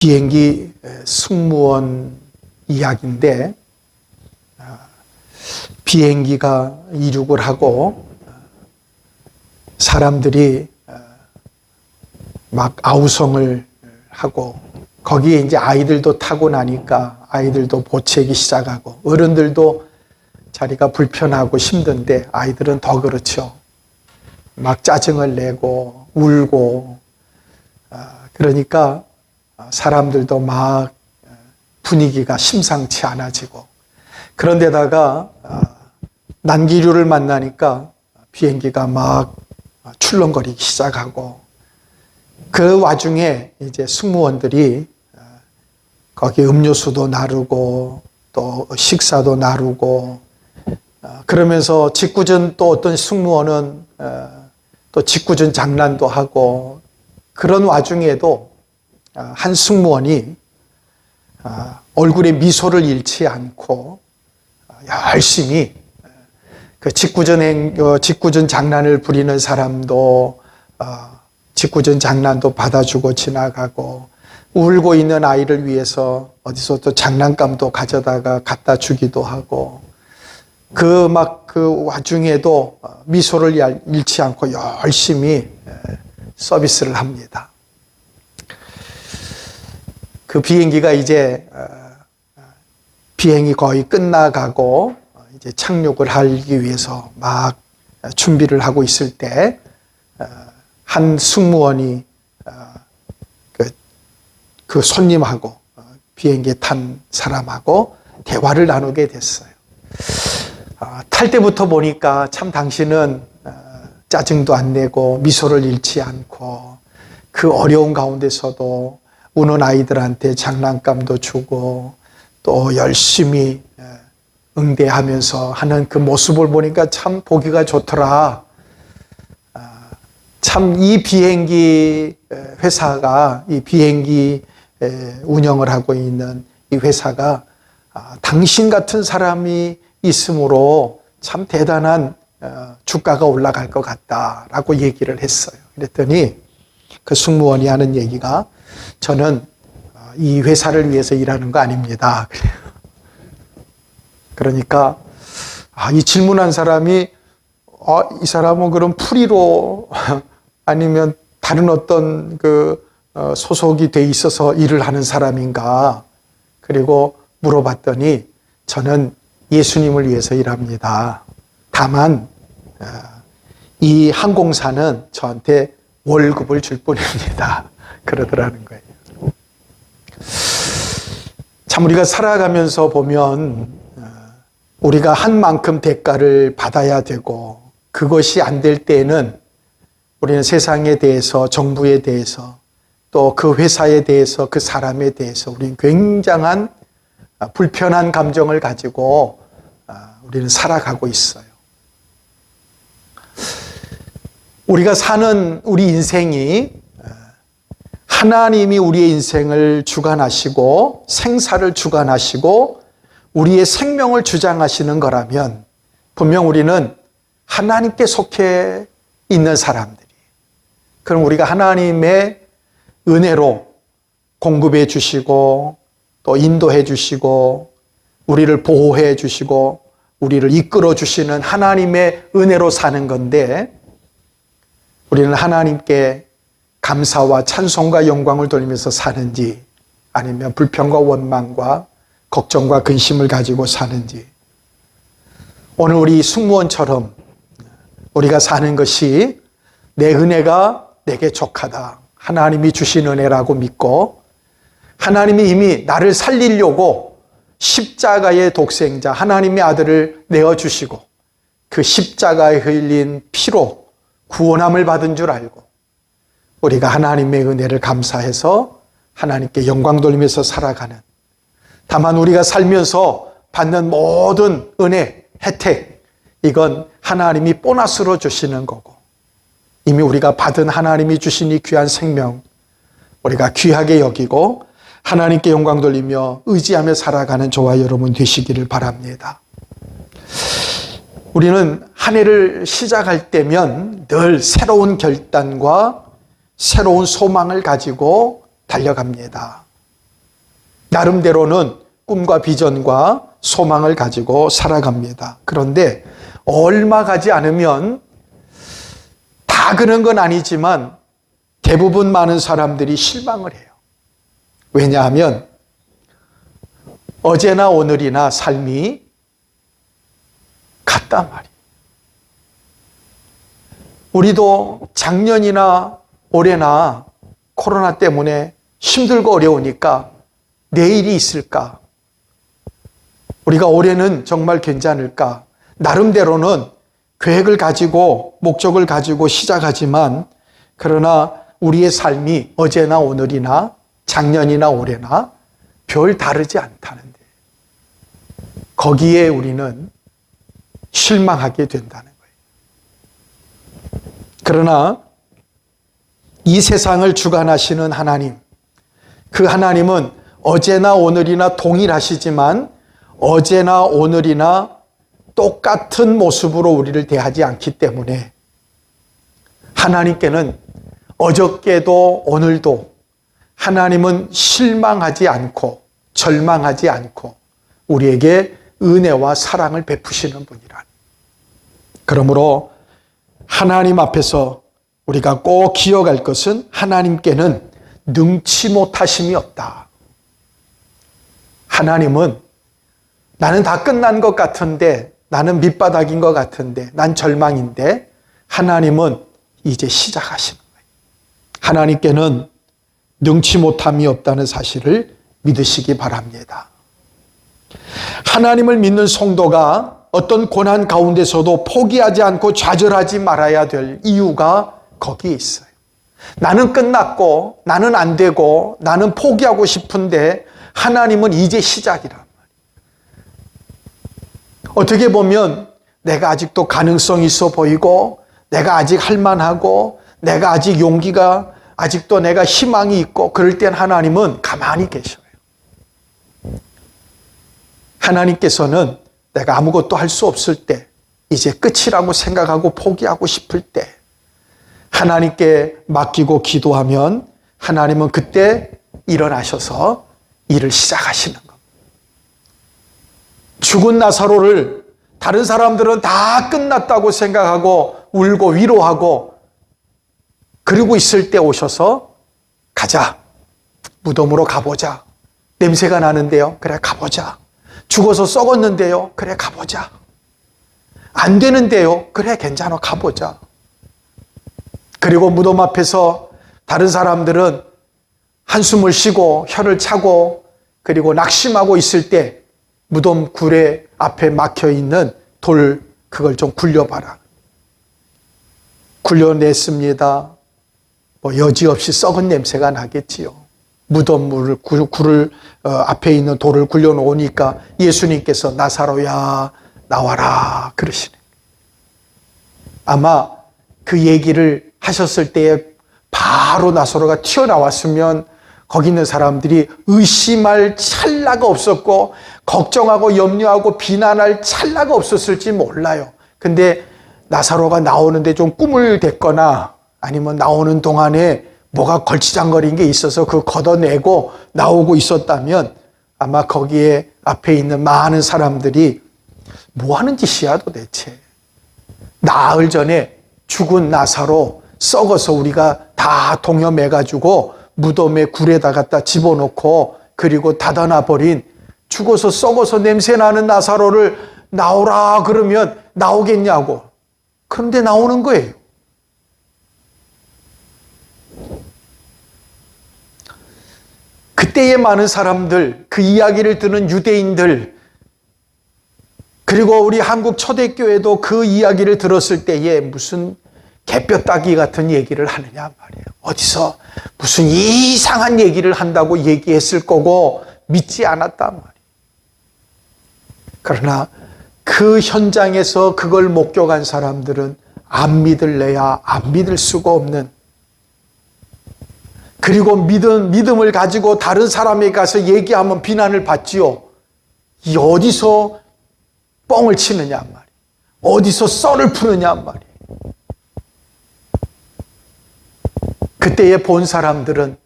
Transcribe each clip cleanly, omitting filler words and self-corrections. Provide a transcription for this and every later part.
비행기 승무원 이야기인데, 비행기가 이륙을 하고 사람들이 막 아우성을 하고, 거기에 이제 아이들도 타고 나니까 아이들도 보채기 시작하고, 어른들도 자리가 불편하고 힘든데 아이들은 더 그렇죠. 막 짜증을 내고 울고, 그러니까 사람들도 막 분위기가 심상치 않아지고, 그런데다가 난기류를 만나니까 비행기가 막 출렁거리기 시작하고, 그 와중에 이제 승무원들이 거기 음료수도 나르고 또 식사도 나르고, 그러면서 짓궂은 또 어떤 승무원은 또 짓궂은 장난도 하고, 그런 와중에도 한 승무원이 얼굴에 미소를 잃지 않고 열심히 그 짓궂은 장난을 부리는 사람도 짓궂은 장난도 받아주고 지나가고, 울고 있는 아이를 위해서 어디서 또 장난감도 가져다가 갖다 주기도 하고, 그 와중에도 미소를 잃지 않고 열심히 서비스를 합니다. 그 비행기가 이제 비행이 거의 끝나가고 이제 착륙을 하기 위해서 막 준비를 하고 있을 때, 한 승무원이 그 손님하고 비행기에 탄 사람하고 대화를 나누게 됐어요. 탈 때부터 보니까 참 당신은 짜증도 안 내고 미소를 잃지 않고, 그 어려운 가운데서도 우는 아이들한테 장난감도 주고 또 열심히 응대하면서 하는 그 모습을 보니까 참 보기가 좋더라. 참 이 비행기 회사가, 이 비행기 운영을 하고 있는 이 회사가 당신 같은 사람이 있으므로 참 대단한 주가가 올라갈 것 같다라고 얘기를 했어요. 그랬더니 그 승무원이 하는 얘기가, 저는 이 회사를 위해서 일하는 거 아닙니다. 그러니까 이 질문한 사람이 이 사람은 그럼 프리로 아니면 다른 어떤 소속이 돼 있어서 일을 하는 사람인가? 그리고 물어봤더니 저는 예수님을 위해서 일합니다. 다만 이 항공사는 저한테 월급을 줄 뿐입니다. 그러더라는 거예요. 참 우리가 살아가면서 보면 우리가 한 만큼 대가를 받아야 되고, 그것이 안 될 때에는 우리는 세상에 대해서, 정부에 대해서, 또 그 회사에 대해서, 그 사람에 대해서 우리는 굉장한 불편한 감정을 가지고 우리는 살아가고 있어요. 우리가 사는 우리 인생이 하나님이 우리의 인생을 주관하시고 생사를 주관하시고 우리의 생명을 주장하시는 거라면, 분명 우리는 하나님께 속해 있는 사람들이, 그럼 우리가 하나님의 은혜로 공급해 주시고 또 인도해 주시고 우리를 보호해 주시고 우리를 이끌어 주시는 하나님의 은혜로 사는 건데, 우리는 하나님께 감사와 찬송과 영광을 돌리면서 사는지, 아니면 불평과 원망과 걱정과 근심을 가지고 사는지, 오늘 우리 승무원처럼 우리가 사는 것이 내 은혜가 내게 족하다, 하나님이 주신 은혜라고 믿고, 하나님이 이미 나를 살리려고 십자가의 독생자 하나님의 아들을 내어주시고 그 십자가에 흘린 피로 구원함을 받은 줄 알고, 우리가 하나님의 은혜를 감사해서 하나님께 영광 돌리면서 살아가는, 다만 우리가 살면서 받는 모든 은혜, 혜택, 이건 하나님이 보너스로 주시는 거고, 이미 우리가 받은 하나님이 주신 이 귀한 생명, 우리가 귀하게 여기고 하나님께 영광 돌리며 의지하며 살아가는 저와 여러분 되시기를 바랍니다. 우리는 한 해를 시작할 때면 늘 새로운 결단과 새로운 소망을 가지고 달려갑니다. 나름대로는 꿈과 비전과 소망을 가지고 살아갑니다. 그런데 얼마 가지 않으면 다 그런 건 아니지만 대부분 많은 사람들이 실망을 해요. 왜냐하면 어제나 오늘이나 삶이 같단 말이에요. 우리도 작년이나 올해나 코로나 때문에 힘들고 어려우니까 내일이 있을까? 우리가 올해는 정말 괜찮을까? 나름대로는 계획을 가지고 목적을 가지고 시작하지만 그러나 우리의 삶이 어제나 오늘이나 작년이나 올해나 별 다르지 않다는데 거기에 우리는 실망하게 된다는 거예요. 그러나 이 세상을 주관하시는 하나님, 그 하나님은 어제나 오늘이나 동일하시지만 어제나 오늘이나 똑같은 모습으로 우리를 대하지 않기 때문에 하나님께는 어저께도 오늘도 하나님은 실망하지 않고 절망하지 않고 우리에게 은혜와 사랑을 베푸시는 분이라. 그러므로 하나님 앞에서 우리가 꼭 기억할 것은 하나님께는 능치 못하심이 없다. 하나님은 나는 다 끝난 것 같은데, 나는 밑바닥인 것 같은데, 난 절망인데 하나님은 이제 시작하시는 거예요. 하나님께는 능치 못함이 없다는 사실을 믿으시기 바랍니다. 하나님을 믿는 성도가 어떤 고난 가운데서도 포기하지 않고 좌절하지 말아야 될 이유가 거기에 있어요. 나는 끝났고 나는 안 되고 나는 포기하고 싶은데 하나님은 이제 시작이란 말이에요. 어떻게 보면 내가 아직도 가능성이 있어 보이고 내가 아직 할만하고 내가 아직 용기가 아직도 내가 희망이 있고 그럴 땐 하나님은 가만히 계셔요. 하나님께서는 내가 아무것도 할 수 없을 때 이제 끝이라고 생각하고 포기하고 싶을 때 하나님께 맡기고 기도하면 하나님은 그때 일어나셔서 일을 시작하시는 겁니다. 죽은 나사로를 다른 사람들은 다 끝났다고 생각하고 울고 위로하고 그러고 있을 때 오셔서 가자. 무덤으로 가보자. 냄새가 나는데요. 그래 가보자. 죽어서 썩었는데요. 그래 가보자. 안 되는데요. 그래 괜찮아 가보자. 그리고 무덤 앞에서 다른 사람들은 한숨을 쉬고 혀를 차고 그리고 낙심하고 있을 때 무덤 구레 앞에 막혀있는 돌 그걸 좀 굴려봐라. 굴려냈습니다. 뭐 여지없이 썩은 냄새가 나겠지요. 무덤물을 굴을 앞에 있는 돌을 굴려놓으니까 예수님께서 나사로야 나와라 그러시네. 아마 그 얘기를 하셨을 때에 바로 나사로가 튀어나왔으면 거기 있는 사람들이 의심할 찰나가 없었고 걱정하고 염려하고 비난할 찰나가 없었을지 몰라요. 근데 나사로가 나오는데 좀 꿈을 댔거나 아니면 나오는 동안에 뭐가 걸치장거린 게 있어서 그 걷어내고 나오고 있었다면 아마 거기에 앞에 있는 많은 사람들이 뭐 하는 짓이야 도대체. 나흘 전에 죽은 나사로 썩어서 우리가 다 동여매가지고 무덤에 굴에다 갖다 집어넣고 그리고 닫아놔버린 죽어서 썩어서 냄새나는 나사로를 나오라 그러면 나오겠냐고. 그런데 나오는 거예요. 그때의 많은 사람들, 그 이야기를 듣는 유대인들, 그리고 우리 한국 초대교회도 그 이야기를 들었을 때에 무슨 개뼈 따기 같은 얘기를 하느냐 말이에요. 어디서 무슨 이상한 얘기를 한다고 얘기했을 거고 믿지 않았단 말이에요. 그러나 그 현장에서 그걸 목격한 사람들은 안 믿을래야 안 믿을 수가 없는, 그리고 믿음을 가지고 다른 사람에게 가서 얘기하면 비난을 받지요. 이 어디서 뻥을 치느냐 말이에요. 어디서 썰을 푸느냐 말이에요. 그때에 본 사람들은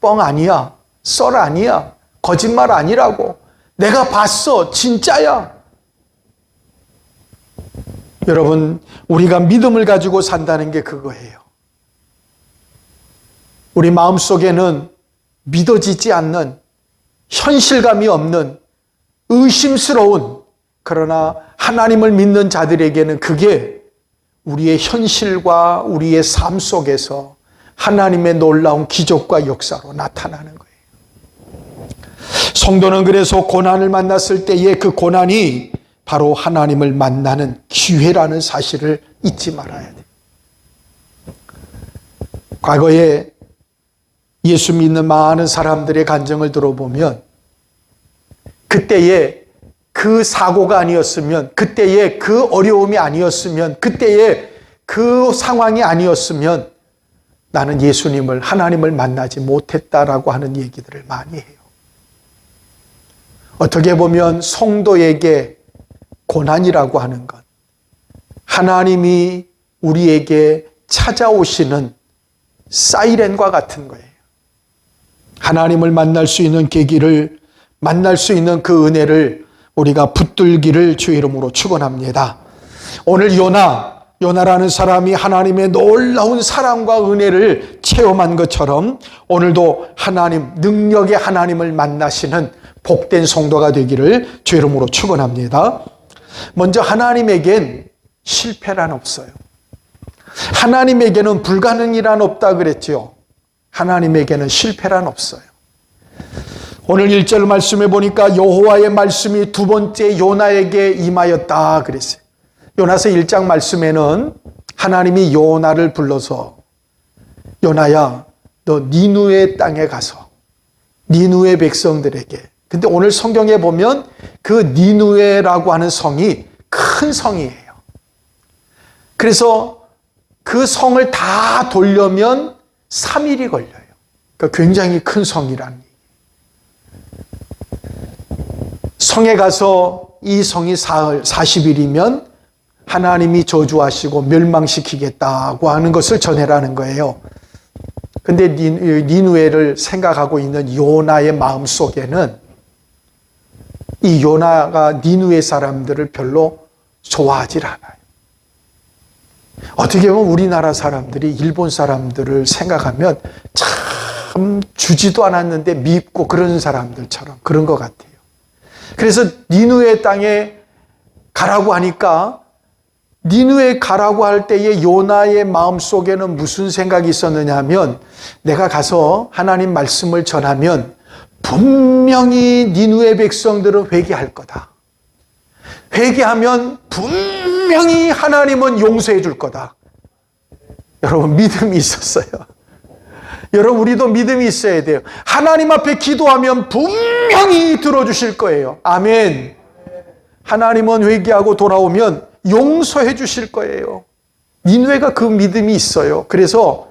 뻥 아니야, 썰 아니야, 거짓말 아니라고. 내가 봤어. 진짜야. 여러분, 우리가 믿음을 가지고 산다는 게 그거예요. 우리 마음속에는 믿어지지 않는, 현실감이 없는, 의심스러운, 그러나 하나님을 믿는 자들에게는 그게 우리의 현실과 우리의 삶 속에서 하나님의 놀라운 기적과 역사로 나타나는 거예요. 성도는 그래서 고난을 만났을 때에 그 고난이 바로 하나님을 만나는 기회라는 사실을 잊지 말아야 돼요. 과거에 예수 믿는 많은 사람들의 간증을 들어보면 그때에 그 사고가 아니었으면, 그때에 그 어려움이 아니었으면, 그때에 그 상황이 아니었으면 나는 예수님을, 하나님을 만나지 못했다라고 하는 얘기들을 많이 해요. 어떻게 보면 성도에게 고난이라고 하는 것, 하나님이 우리에게 찾아오시는 사이렌과 같은 거예요. 하나님을 만날 수 있는 계기를, 만날 수 있는 그 은혜를 우리가 붙들기를 주의 이름으로 축원합니다. 오늘 요나라는 사람이 하나님의 놀라운 사랑과 은혜를 체험한 것처럼 오늘도 하나님, 능력의 하나님을 만나시는 복된 성도가 되기를 주의 이름으로 축원합니다. 먼저 하나님에겐 실패란 없어요. 하나님에게는 불가능이란 없다 그랬죠. 하나님에게는 실패란 없어요. 오늘 1절 말씀에 보니까 여호와의 말씀이 두 번째 요나에게 임하였다 그랬어요. 요나서 1장 말씀에는 하나님이 요나를 불러서 요나야, 너 니누의 땅에 가서 니누의 백성들에게, 근데 오늘 성경에 보면 그 니누에라고 하는 성이 큰 성이에요. 그래서 그 성을 다 돌려면 3일이 걸려요. 그러니까 굉장히 큰 성이라는 얘기예요. 성에 가서 이 성이 40일이면 하나님이 저주하시고 멸망시키겠다고 하는 것을 전해라는 거예요. 근데 니누에를 생각하고 있는 요나의 마음속에는 이 요나가 니누에 사람들을 별로 좋아하질 않아요. 어떻게 보면 우리나라 사람들이 일본 사람들을 생각하면 참 주지도 않았는데 밉고 그런 사람들처럼 그런 것 같아요. 그래서 니누에 땅에 가라고 하니까 니누에 가라고 할 때에 요나의 마음속에는 무슨 생각이 있었느냐 하면 내가 가서 하나님 말씀을 전하면 분명히 니누의 백성들은 회개할 거다. 회개하면 분명히 하나님은 용서해 줄 거다. 여러분, 믿음이 있었어요. 여러분, 우리도 믿음이 있어야 돼요. 하나님 앞에 기도하면 분명히 들어주실 거예요. 아멘. 하나님은 회개하고 돌아오면 용서해 주실 거예요. 니누에가 그 믿음이 있어요. 그래서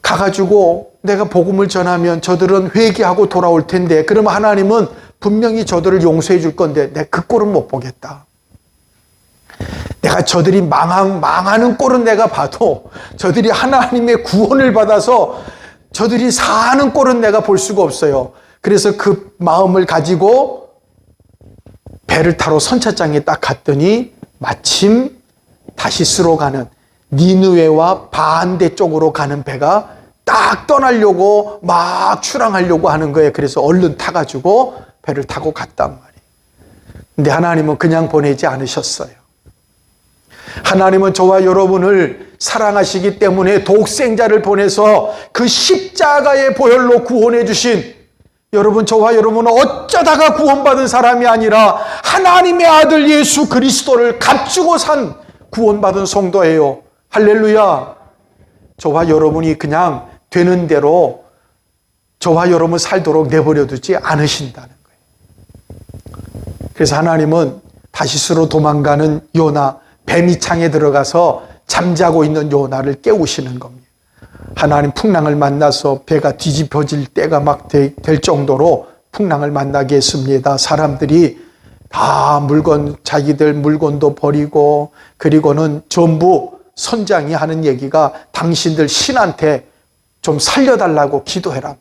가가지고 내가 복음을 전하면 저들은 회개하고 돌아올 텐데, 그러면 하나님은 분명히 저들을 용서해 줄 건데 내가 그 꼴은 못 보겠다. 내가 저들이 망하는 꼴은 내가 봐도 저들이 하나님의 구원을 받아서 저들이 사는 꼴은 내가 볼 수가 없어요. 그래서 그 마음을 가지고 배를 타러 선착장에 딱 갔더니 마침 다시스로 가는 니느웨와 반대쪽으로 가는 배가 딱 떠나려고 막 출항하려고 하는 거예요. 그래서 얼른 타가지고 배를 타고 갔단 말이에요. 근데 하나님은 그냥 보내지 않으셨어요. 하나님은 저와 여러분을 사랑하시기 때문에 독생자를 보내서 그 십자가의 보혈로 구원해 주신 여러분, 저와 여러분은 어쩌다가 구원받은 사람이 아니라 하나님의 아들 예수 그리스도를 갖추고 산 구원받은 성도예요. 할렐루야. 저와 여러분이 그냥 되는 대로 저와 여러분 살도록 내버려 두지 않으신다는 거예요. 그래서 하나님은 다시스로 도망가는 요나, 뱀이 창에 들어가서 잠자고 있는 요나를 깨우시는 겁니다. 하나님 풍랑을 만나서 배가 뒤집어질 때가 막 될 정도로 풍랑을 만나게 했습니다. 사람들이 다 자기들 물건도 버리고, 그리고는 전부 선장이 하는 얘기가 당신들 신한테 좀 살려달라고 기도해라.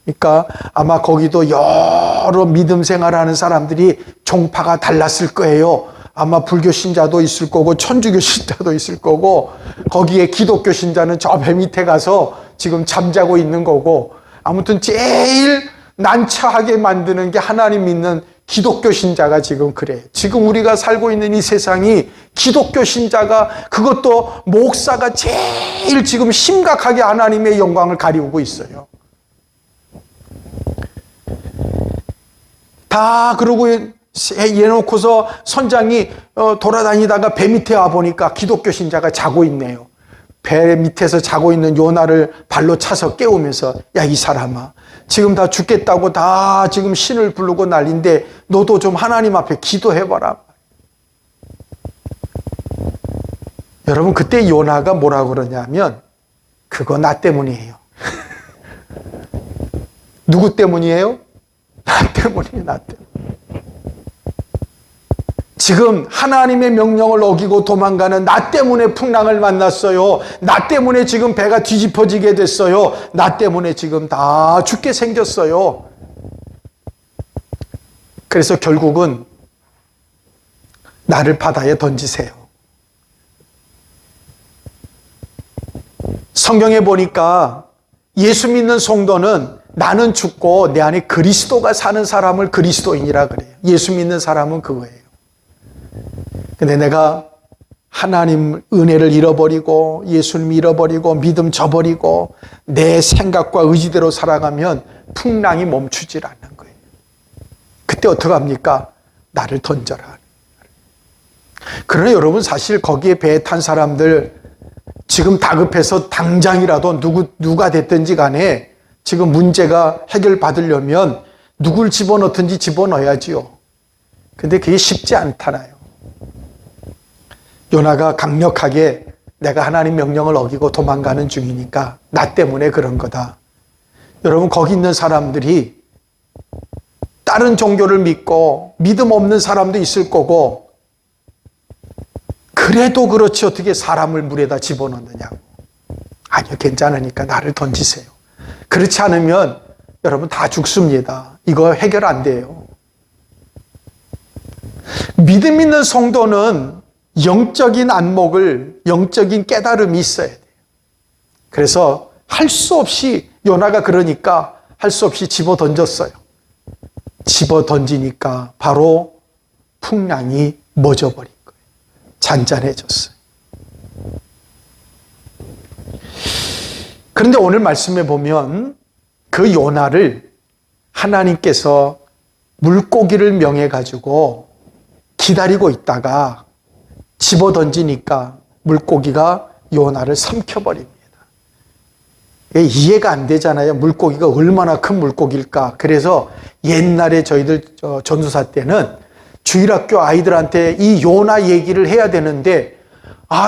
그러니까 아마 거기도 여러 믿음 생활하는 사람들이 종파가 달랐을 거예요. 아마 불교 신자도 있을 거고 천주교 신자도 있을 거고 거기에 기독교 신자는 저 배 밑에 가서 지금 잠자고 있는 거고, 아무튼 제일 난처하게 만드는 게 하나님 믿는 기독교 신자가 지금 그래요. 지금 우리가 살고 있는 이 세상이 기독교 신자가, 그것도 목사가 제일 지금 심각하게 하나님의 영광을 가리우고 있어요. 다 그러고 해놓고서 선장이 돌아다니다가 배 밑에 와보니까 기독교 신자가 자고 있네요. 배 밑에서 자고 있는 요나를 발로 차서 깨우면서, 야, 이 사람아, 지금 다 죽겠다고 다 지금 신을 부르고 난리인데 너도 좀 하나님 앞에 기도해봐라. 여러분, 그때 요나가 뭐라고 그러냐면, 그거 나 때문이에요. 누구 때문이에요? 나 때문이에요. 나 때문에. 지금 하나님의 명령을 어기고 도망가는 나 때문에 풍랑을 만났어요. 나 때문에 지금 배가 뒤집어지게 됐어요. 나 때문에 지금 다 죽게 생겼어요. 그래서 결국은 나를 바다에 던지세요. 성경에 보니까 예수 믿는 성도는 나는 죽고 내 안에 그리스도가 사는 사람을 그리스도인이라 그래요. 예수 믿는 사람은 그거예요. 근데 내가 하나님 은혜를 잃어버리고 예수님 잃어버리고 믿음 저버리고 내 생각과 의지대로 살아가면 풍랑이 멈추질 않는 거예요. 그때 어떡합니까? 나를 던져라. 그러나 여러분, 사실 거기에 배에 탄 사람들 지금 다급해서 당장이라도 누가 됐든지 간에 지금 문제가 해결받으려면 누굴 집어넣든지 집어넣어야지요. 근데 그게 쉽지 않잖아요. 요나가 강력하게 내가 하나님 명령을 어기고 도망가는 중이니까 나 때문에 그런 거다. 여러분, 거기 있는 사람들이 다른 종교를 믿고 믿음 없는 사람도 있을 거고, 그래도 그렇지 어떻게 사람을 물에다 집어넣느냐고. 아니요, 괜찮으니까 나를 던지세요. 그렇지 않으면 여러분 다 죽습니다. 이거 해결 안 돼요. 믿음 있는 성도는 영적인 안목을, 영적인 깨달음이 있어야 돼요. 그래서 할 수 없이, 요나가 그러니까 할 수 없이 집어 던졌어요. 집어 던지니까 바로 풍랑이 멎어버린 거예요. 잔잔해졌어요. 그런데 오늘 말씀에 보면 그 요나를 하나님께서 물고기를 명해가지고 기다리고 있다가 집어 던지니까 물고기가 요나를 삼켜버립니다. 이해가 안 되잖아요. 물고기가 얼마나 큰 물고기일까. 그래서 옛날에 저희들 전도사 때는 주일학교 아이들한테 이 요나 얘기를 해야 되는데,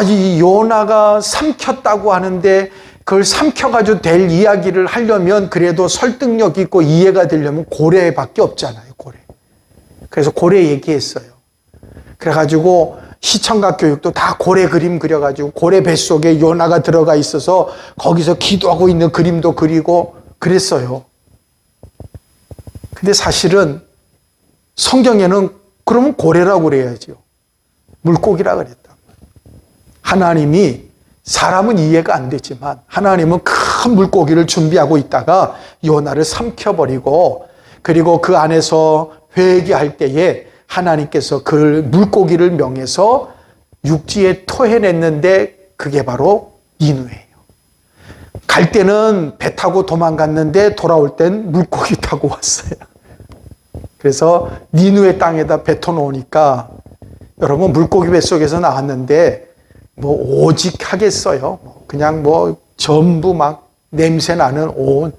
이 요나가 삼켰다고 하는데 그걸 삼켜가지고 될 이야기를 하려면 그래도 설득력 있고 이해가 되려면 고래밖에 없잖아요. 고래. 그래서 고래 얘기했어요. 그래가지고 시청각 교육도 다 고래 그림 그려가지고 고래 뱃속에 요나가 들어가 있어서 거기서 기도하고 있는 그림도 그리고 그랬어요. 근데 사실은 성경에는 그러면 고래라고 그래야죠. 물고기라 그랬다. 하나님이, 사람은 이해가 안 되지만 하나님은 큰 물고기를 준비하고 있다가 요나를 삼켜버리고, 그리고 그 안에서 회개할 때에 하나님께서 그 물고기를 명해서 육지에 토해냈는데 그게 바로 니느웨예요. 갈 때는 배 타고 도망갔는데 돌아올 땐 물고기 타고 왔어요. 그래서 니느웨 땅에다 뱉어놓으니까 여러분, 물고기 뱃속에서 나왔는데 뭐 오직 하겠어요. 그냥 전부 막 냄새 나는 온.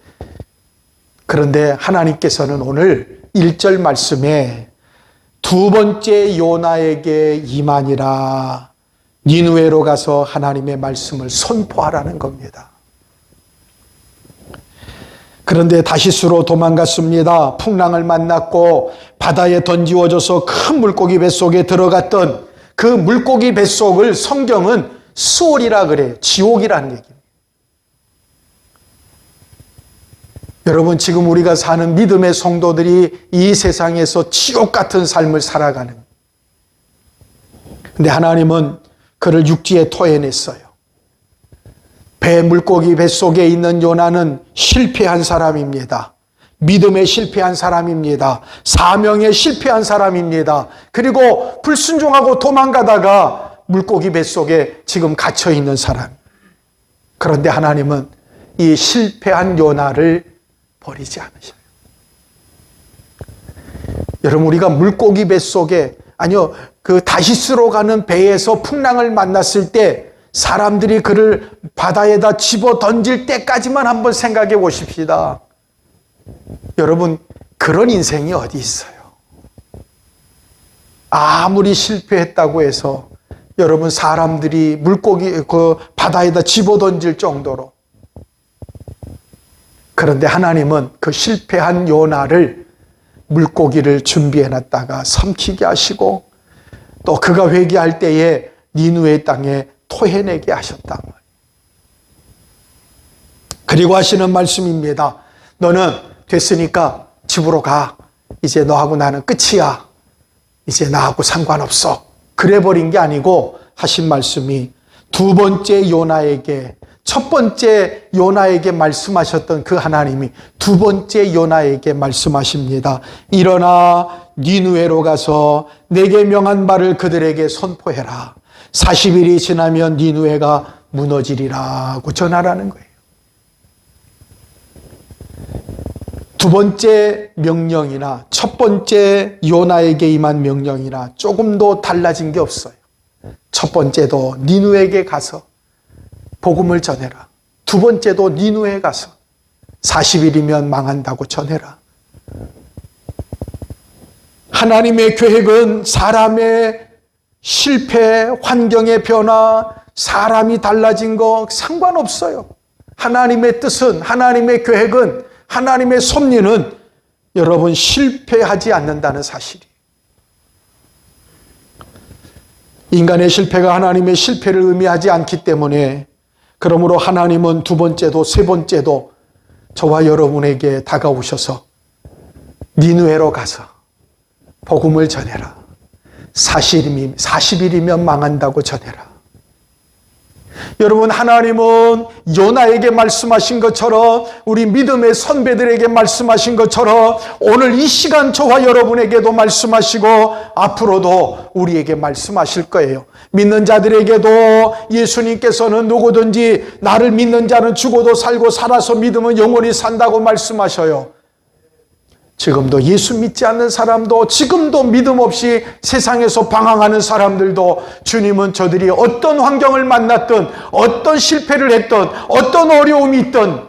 그런데 하나님께서는 오늘 1절 말씀에 두 번째 요나에게 임하니라, 니느웨로 가서 하나님의 말씀을 선포하라는 겁니다. 그런데 다시스로 도망갔습니다. 풍랑을 만났고 바다에 던지워져서 큰 물고기 뱃속에 들어갔던 그 물고기 뱃속을 성경은 수올이라 그래요. 지옥이라는 얘기입니다. 여러분, 지금 우리가 사는 믿음의 성도들이 이 세상에서 지옥 같은 삶을 살아가는, 근데 하나님은 그를 육지에 토해냈어요. 물고기 뱃속에 있는 요나는 실패한 사람입니다. 믿음에 실패한 사람입니다. 사명에 실패한 사람입니다. 그리고 불순종하고 도망가다가 물고기 뱃속에 지금 갇혀있는 사람. 그런데 하나님은 이 실패한 요나를 버리지 않으셔요. 여러분, 우리가 물고기 뱃속에, 아니요, 그 다시스로 가는 배에서 풍랑을 만났을 때 사람들이 그를 바다에다 집어 던질 때까지만 한번 생각해 보십시다. 여러분, 그런 인생이 어디 있어요? 아무리 실패했다고 해서 여러분, 사람들이 물고기 그 바다에다 집어 던질 정도로. 그런데 하나님은 그 실패한 요나를 물고기를 준비해 놨다가 삼키게 하시고 또 그가 회개할 때에 니느웨 땅에 토해내게 하셨단 말이에요. 그리고 하시는 말씀입니다. 너는 됐으니까 집으로 가. 이제 너하고 나는 끝이야. 이제 나하고 상관없어. 그래버린 게 아니고 하신 말씀이 두 번째 요나에게, 첫 번째 요나에게 말씀하셨던 그 하나님이 두 번째 요나에게 말씀하십니다. 일어나 니느웨로 가서 내게 명한 바를 그들에게 선포해라. 40일이 지나면 니느웨가 무너지리라고 전하라는 거예요. 두 번째 명령이나 첫 번째 요나에게 임한 명령이나 조금도 달라진 게 없어요. 첫 번째도 니느웨에게 가서 복음을 전해라. 두 번째도 니느웨에 가서 40일이면 망한다고 전해라. 하나님의 계획은 사람의 실패, 환경의 변화, 사람이 달라진 거 상관없어요. 하나님의 뜻은, 하나님의 계획은, 하나님의 섭리는 여러분 실패하지 않는다는 사실이에요. 인간의 실패가 하나님의 실패를 의미하지 않기 때문에, 그러므로 하나님은 두 번째도 세 번째도 저와 여러분에게 다가오셔서 니느웨로 가서 복음을 전해라. 40일이면 망한다고 전해라. 여러분, 하나님은 요나에게 말씀하신 것처럼, 우리 믿음의 선배들에게 말씀하신 것처럼 오늘 이 시간 저와 여러분에게도 말씀하시고 앞으로도 우리에게 말씀하실 거예요. 믿는 자들에게도 예수님께서는 누구든지 나를 믿는 자는 죽어도 살고 살아서 믿으면 영원히 산다고 말씀하셔요. 지금도 예수 믿지 않는 사람도, 지금도 믿음 없이 세상에서 방황하는 사람들도 주님은 저들이 어떤 환경을 만났든, 어떤 실패를 했든, 어떤 어려움이 있든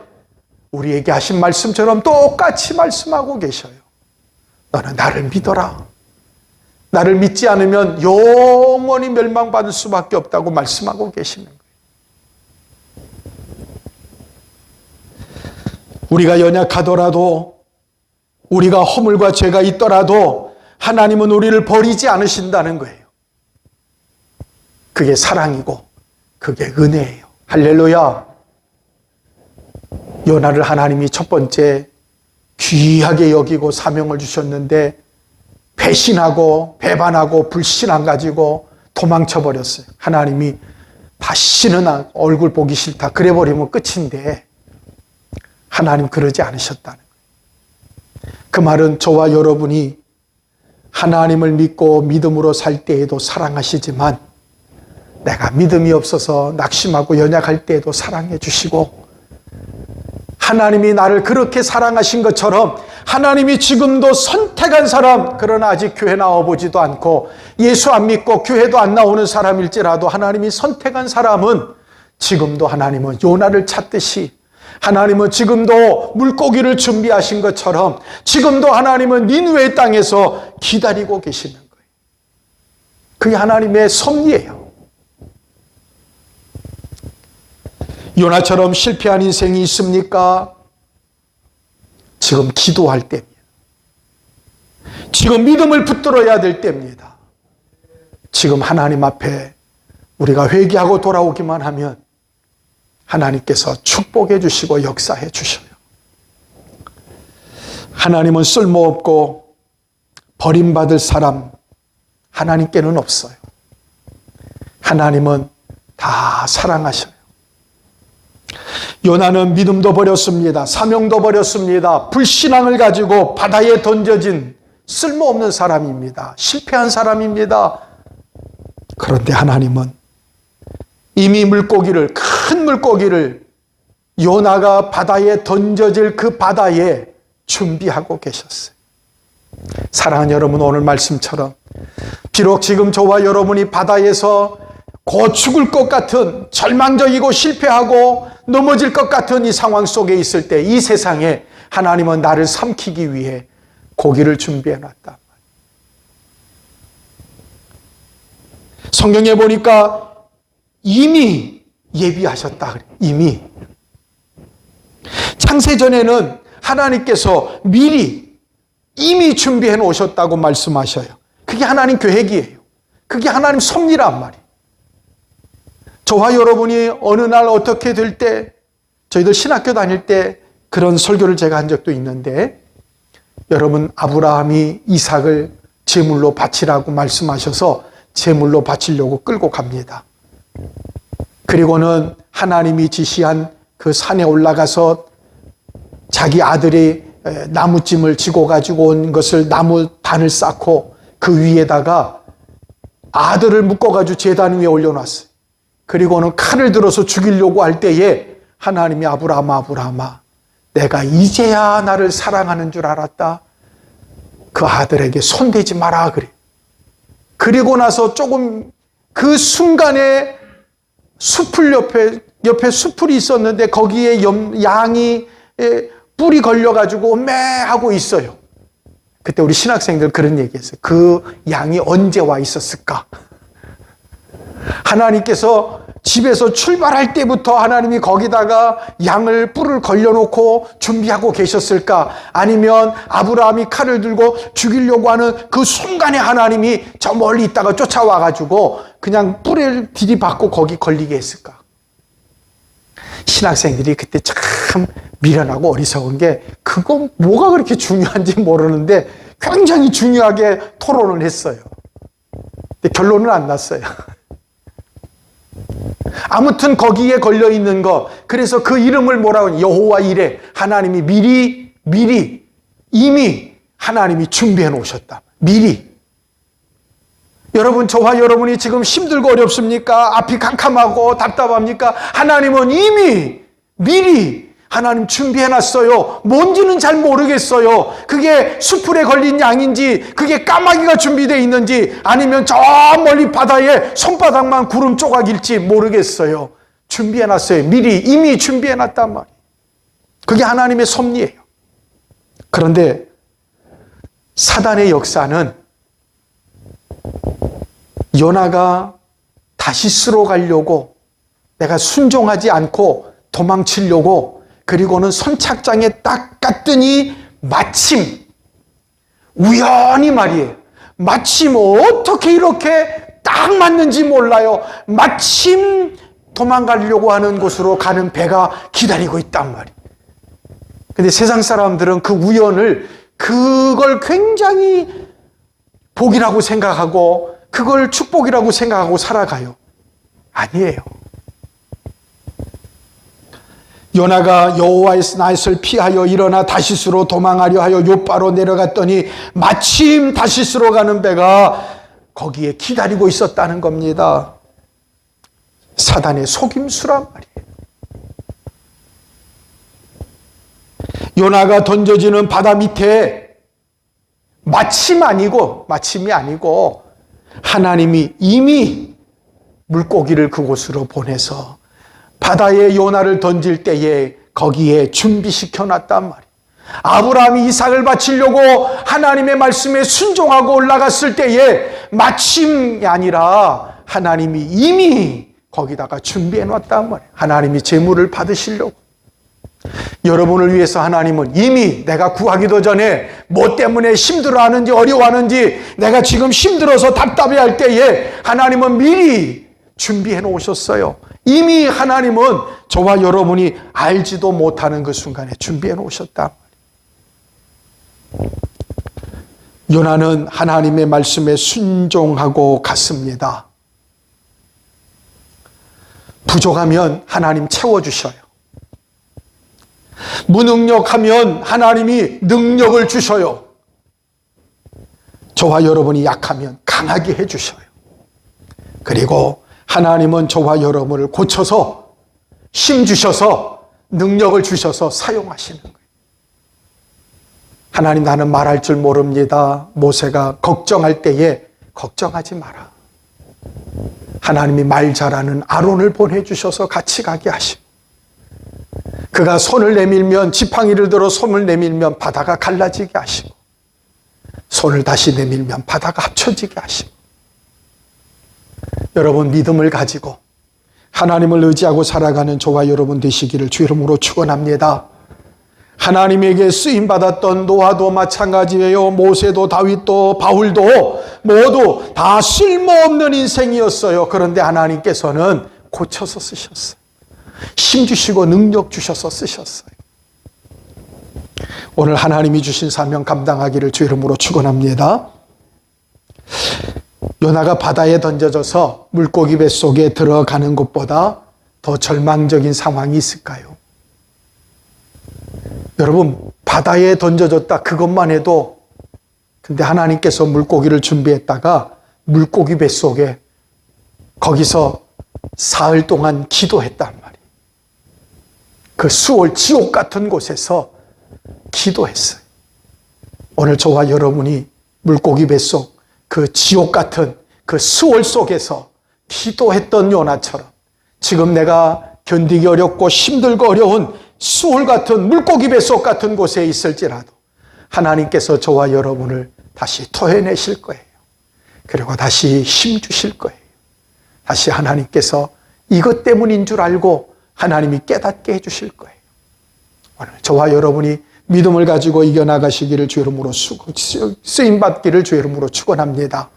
우리에게 하신 말씀처럼 똑같이 말씀하고 계셔요. 너는 나를 믿어라. 나를 믿지 않으면 영원히 멸망받을 수밖에 없다고 말씀하고 계시는 거예요. 우리가 연약하더라도, 우리가 허물과 죄가 있더라도 하나님은 우리를 버리지 않으신다는 거예요. 그게 사랑이고 그게 은혜예요. 할렐루야. 요나를 하나님이 첫 번째 귀하게 여기고 사명을 주셨는데 배신하고 배반하고 불신앙 가지고 도망쳐 버렸어요. 하나님이 다시는 얼굴 보기 싫다 그래버리면 끝인데 하나님 그러지 않으셨다는 거예요. 그 말은 저와 여러분이 하나님을 믿고 믿음으로 살 때에도 사랑하시지만 내가 믿음이 없어서 낙심하고 연약할 때에도 사랑해 주시고, 하나님이 나를 그렇게 사랑하신 것처럼 하나님이 지금도 선택한 사람, 그러나 아직 교회 나와보지도 않고 예수 안 믿고 교회도 안 나오는 사람일지라도 하나님이 선택한 사람은 지금도 하나님은 요나를 찾듯이, 하나님은 지금도 물고기를 준비하신 것처럼 지금도 하나님은 니느웨 땅에서 기다리고 계시는 거예요. 그게 하나님의 섭리예요. 요나처럼 실패한 인생이 있습니까? 지금 기도할 때입니다. 지금 믿음을 붙들어야 될 때입니다. 지금 하나님 앞에 우리가 회개하고 돌아오기만 하면 하나님께서 축복해 주시고 역사해 주셔요. 하나님은 쓸모없고 버림받을 사람 하나님께는 없어요. 하나님은 다 사랑하셔요. 요나는 믿음도 버렸습니다. 사명도 버렸습니다. 불신앙을 가지고 바다에 던져진 쓸모없는 사람입니다. 실패한 사람입니다. 그런데 하나님은 이미 큰 물고기를 요나가 바다에 던져질 그 바다에 준비하고 계셨어요. 사랑하는 여러분, 오늘 말씀처럼 비록 지금 저와 여러분이 바다에서 곧 죽을 것 같은, 절망적이고 실패하고 넘어질 것 같은 이 상황 속에 있을 때, 이 세상에 하나님은 나를 삼키기 위해 고기를 준비해 놨다. 성경에 보니까 이미 예비하셨다. 이미 창세전에는 하나님께서 미리 이미 준비해 놓으셨다고 말씀하셔요. 그게 하나님 계획이에요. 그게 하나님 섭리란 말이에요. 저와 여러분이 어느 날 어떻게 될 때, 저희들 신학교 다닐 때 그런 설교를 제가 한 적도 있는데, 여러분, 아브라함이 이삭을 제물로 바치라고 말씀하셔서 제물로 바치려고 끌고 갑니다. 그리고는 하나님이 지시한 그 산에 올라가서 자기 아들이 나무찜을 지고 가지고 온 것을 나무 단을 쌓고 그 위에다가 아들을 묶어가지고 제단 위에 올려놨어요. 그리고는 칼을 들어서 죽이려고 할 때에 하나님이 아브라함아, 내가 이제야 나를 사랑하는 줄 알았다. 그 아들에게 손대지 마라 그래. 그리고 나서 조금 그 순간에 숲을 옆에 숲풀이 있었는데 거기에 양이 뿔이 걸려가지고 매하고 있어요. 그때 우리 신학생들 그런 얘기했어요. 그 양이 언제 와 있었을까? 하나님께서 집에서 출발할 때부터 하나님이 거기다가 양을 뿔을 걸려놓고 준비하고 계셨을까? 아니면 아브라함이 칼을 들고 죽이려고 하는 그 순간에 하나님이 저 멀리 있다가 쫓아와가지고 그냥 뿔을 들이받고 거기 걸리게 했을까? 신학생들이 그때 참 미련하고 어리석은 게 그거 뭐가 그렇게 중요한지 모르는데 굉장히 중요하게 토론을 했어요. 근데 결론은 안 났어요. 아무튼 거기에 걸려 있는 거, 그래서 그 이름을 뭐라고, 여호와 이레, 하나님이 미리 이미 하나님이 준비해 놓으셨다. 미리. 여러분, 저와 여러분이 지금 힘들고 어렵습니까? 앞이 캄캄하고 답답합니까? 하나님은 이미 미리 하나님 준비해 놨어요. 뭔지는 잘 모르겠어요. 그게 숯불에 걸린 양인지, 그게 까마귀가 준비되어 있는지, 아니면 저 멀리 바다에 손바닥만 구름 조각일지 모르겠어요. 준비해 놨어요. 미리 이미 준비해 놨단 말이에요. 그게 하나님의 섭리예요. 그런데 사단의 역사는 요나가 다시스로 가려고, 내가 순종하지 않고 도망치려고, 그리고는 선착장에 딱 갔더니 마침 우연히 말이에요. 마침 어떻게 이렇게 딱 맞는지 몰라요. 마침 도망가려고 하는 곳으로 가는 배가 기다리고 있단 말이에요. 근데 세상 사람들은 그 우연을, 그걸 굉장히 복이라고 생각하고 그걸 축복이라고 생각하고 살아가요. 아니에요. 요나가 여호와의 낯을 피하여 일어나 다시스로 도망하려 하여 요바로 내려갔더니 마침 다시스로 가는 배가 거기에 기다리고 있었다는 겁니다. 사단의 속임수란 말이에요. 요나가 던져지는 바다 밑에 마침이 아니고 하나님이 이미 물고기를 그곳으로 보내서 바다에 요나를 던질 때에 거기에 준비시켜 놨단 말이에요. 아브라함이 이삭을 바치려고 하나님의 말씀에 순종하고 올라갔을 때에 마침이 아니라 하나님이 이미 거기다가 준비해 놨단 말이에요. 하나님이 제물을 받으시려고. 여러분을 위해서 하나님은 이미 내가 구하기도 전에 뭐 때문에 힘들어하는지 어려워하는지, 내가 지금 힘들어서 답답해할 때에 하나님은 미리 준비해 놓으셨어요. 이미 하나님은 저와 여러분이 알지도 못하는 그 순간에 준비해 놓으셨다. 요나는 하나님의 말씀에 순종하고 갔습니다. 부족하면 하나님 채워주셔요. 무능력하면 하나님이 능력을 주셔요. 저와 여러분이 약하면 강하게 해주셔요. 그리고 하나님은 저와 여러분을 고쳐서 힘 주셔서 능력을 주셔서 사용하시는 거예요. 하나님, 나는 말할 줄 모릅니다. 모세가 걱정할 때에 걱정하지 마라. 하나님이 말 잘하는 아론을 보내주셔서 같이 가게 하시고, 그가 손을 내밀면, 지팡이를 들어 손을 내밀면 바다가 갈라지게 하시고, 손을 다시 내밀면 바다가 합쳐지게 하시고, 여러분 믿음을 가지고 하나님을 의지하고 살아가는 저와 여러분 되시기를 주 이름으로 축원합니다. 하나님에게 쓰임받았던 노아도 마찬가지예요. 모세도 다윗도 바울도 모두 다 쓸모없는 인생이었어요. 그런데 하나님께서는 고쳐서 쓰셨어요. 힘 주시고 능력 주셔서 쓰셨어요. 오늘 하나님이 주신 사명 감당하기를 주 이름으로 축원합니다. 요나가 바다에 던져져서 물고기 뱃속에 들어가는 것보다 더 절망적인 상황이 있을까요? 여러분, 바다에 던져졌다 그것만 해도, 근데 하나님께서 물고기를 준비했다가 물고기 뱃속에 거기서 사흘 동안 기도했단 말이에요. 그 수월 지옥 같은 곳에서 기도했어요. 오늘 저와 여러분이 물고기 뱃속 그 지옥 같은 그 수월 속에서 기도했던 요나처럼 지금 내가 견디기 어렵고 힘들고 어려운 수월 같은 물고기 뱃속 같은 곳에 있을지라도 하나님께서 저와 여러분을 다시 토해내실 거예요. 그리고 다시 힘 주실 거예요. 다시 하나님께서 이것 때문인 줄 알고 하나님이 깨닫게 해주실 거예요. 오늘 저와 여러분이 믿음을 가지고 이겨나가시기를 주 이름으로 쓰임받기를 주 이름으로 축원합니다.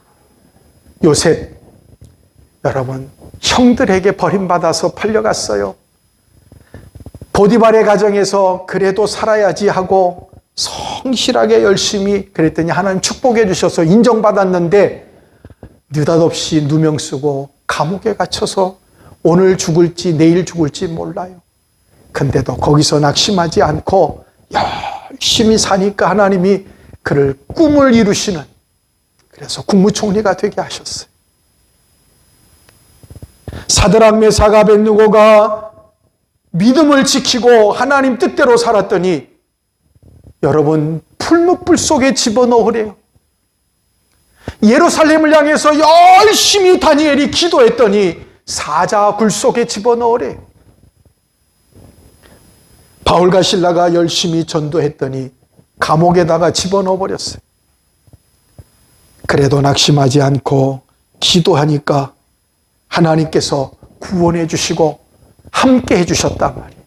요셉, 여러분 형들에게 버림받아서 팔려갔어요. 보디발의 가정에서 그래도 살아야지 하고 성실하게 열심히 그랬더니 하나님 축복해 주셔서 인정받았는데 느닷없이 누명 쓰고 감옥에 갇혀서 오늘 죽을지 내일 죽을지 몰라요. 근데도 거기서 낙심하지 않고 열심히 사니까 하나님이 그를 꿈을 이루시는, 그래서 국무총리가 되게 하셨어요. 사드락 메삭 아벳느고가 믿음을 지키고 하나님 뜻대로 살았더니 여러분 풀무불 속에 집어넣으래요. 예루살렘을 향해서 열심히 다니엘이 기도했더니 사자굴 속에 집어넣으래요. 바울과 실라가 열심히 전도했더니 감옥에다가 집어넣어버렸어요. 그래도 낙심하지 않고 기도하니까 하나님께서 구원해 주시고 함께 해주셨단 말이에요.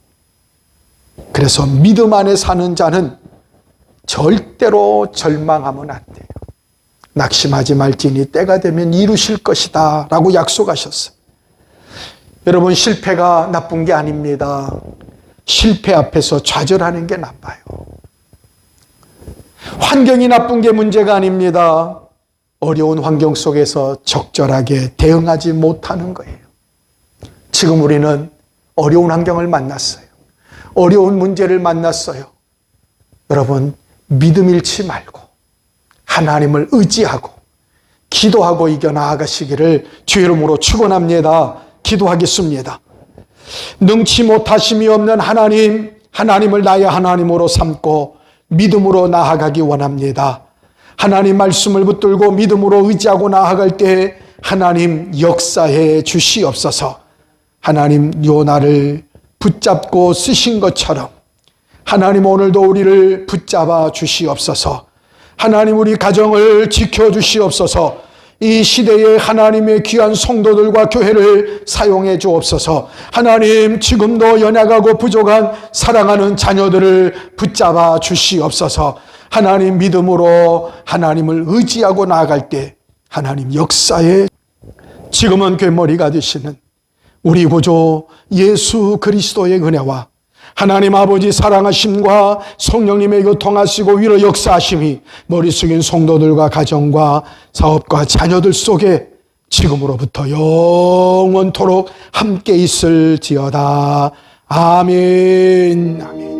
그래서 믿음 안에 사는 자는 절대로 절망하면 안 돼요. 낙심하지 말지니 때가 되면 이루실 것이다 라고 약속하셨어요. 여러분, 실패가 나쁜 게 아닙니다. 실패 앞에서 좌절하는 게 나빠요. 환경이 나쁜 게 문제가 아닙니다. 어려운 환경 속에서 적절하게 대응하지 못하는 거예요. 지금 우리는 어려운 환경을 만났어요. 어려운 문제를 만났어요. 여러분, 믿음 잃지 말고 하나님을 의지하고 기도하고 이겨나가시기를 주의 이름으로 축원합니다. 기도하겠습니다. 능치 못하심이 없는 하나님, 하나님을 나의 하나님으로 삼고 믿음으로 나아가기 원합니다. 하나님 말씀을 붙들고 믿음으로 의지하고 나아갈 때 하나님 역사해 주시옵소서. 하나님 요나를 붙잡고 쓰신 것처럼 하나님 오늘도 우리를 붙잡아 주시옵소서. 하나님 우리 가정을 지켜주시옵소서. 이 시대에 하나님의 귀한 성도들과 교회를 사용해 주옵소서. 하나님 지금도 연약하고 부족한 사랑하는 자녀들을 붙잡아 주시옵소서. 하나님 믿음으로 하나님을 의지하고 나아갈 때 하나님 역사에 지금은 괴머리가 되시는 우리 구주 예수 그리스도의 은혜와 하나님 아버지 사랑하심과 성령님의 교통하시고 위로 역사하심이 머리 숙인 성도들과 가정과 사업과 자녀들 속에 지금으로부터 영원토록 함께 있을지어다. 아멘. 아멘.